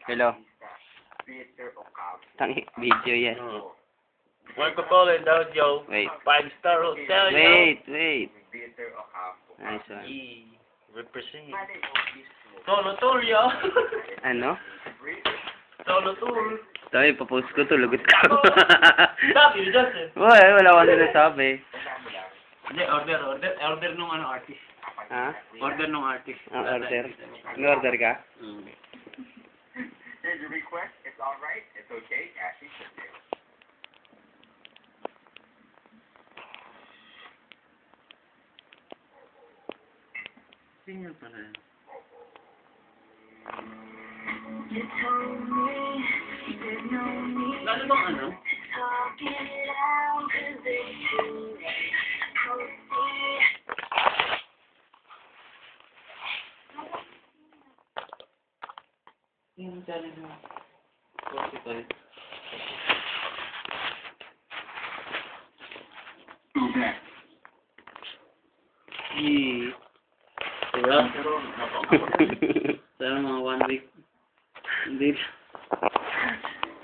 Hello. Tangi, video yan. Welcome to daw, Joe. Wait. 5-star hotel, Wait. Nice one. Represent. Solo tour, yo. Ano? Solo tour. Sabi, papost ko to, lugot ka. Sabi, Joseph. Wala ko sinasabi. Hindi, order nung artist. Ha? Order nung artist. Order? Nag-order ka? Here's your request. It's all right. It's okay. Ashley should do. Senior pala yan. Lalo bang ano? Yung challenge mo. Hospital. Diba? Sana mga 1 week. Hindi.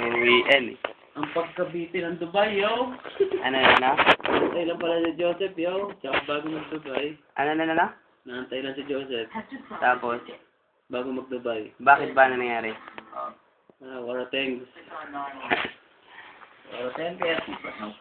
Uwian eh. Ang pagkabiti ng Dubai, yo. Ano? Naantay lang pala si Joseph, yo. Tsaka bago mag-Dubai. Ano? Naantay lang si Joseph. Tapos, Bago mag-Dubai. bakit ba na nangyari? Wala thanks. Wala thanks.